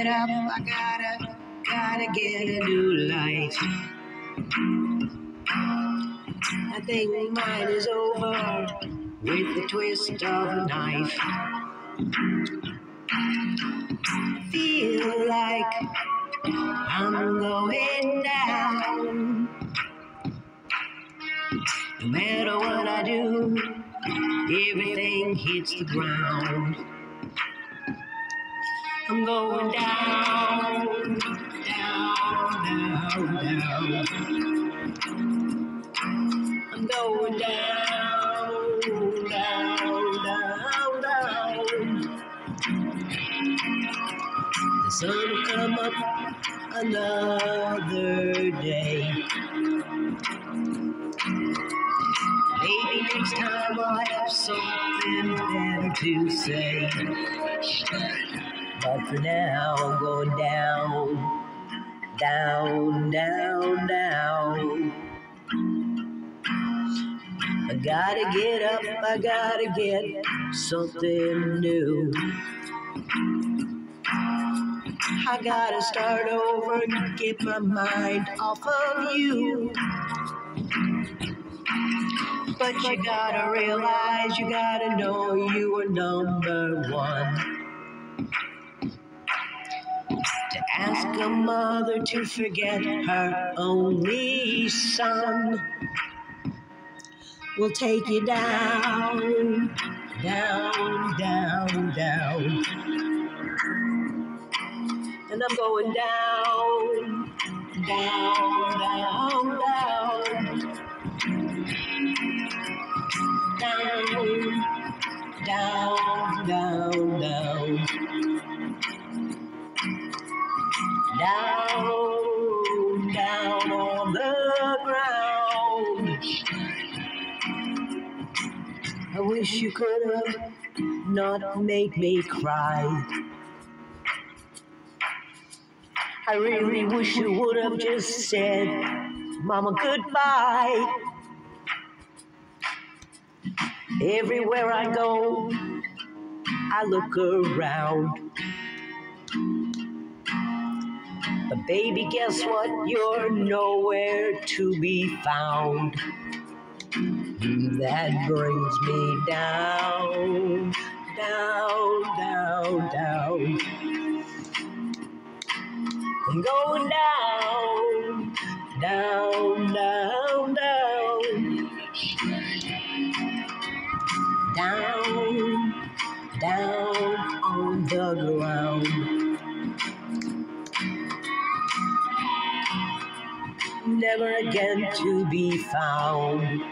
get up, I gotta get a new light. I think mine is over with the twist of a knife. Feel like I'm going down. No matter what I do, everything hits the ground. I'm going down, down, down, down. I'm going down, down, down, down. The sun will come up another day. Maybe next time I'll have something better to say. But for now I'm going down, down, down, down. I gotta get up, I gotta get something new. I gotta start over and get my mind off of you. But you gotta realize, you gotta know you are number one. To ask a mother to forget her only son will take you down, down, down, down. And I'm going down, down, down, down. Down, down, down, down. Down, down on the ground. I wish you could have not made me cry. I really wish you would have just said, Mama, goodbye. Everywhere I go, I look around. But baby, guess what? You're nowhere to be found. That brings me down, down, down, down. I'm going down, down, down, down. Down, down on the ground. Never again to be found.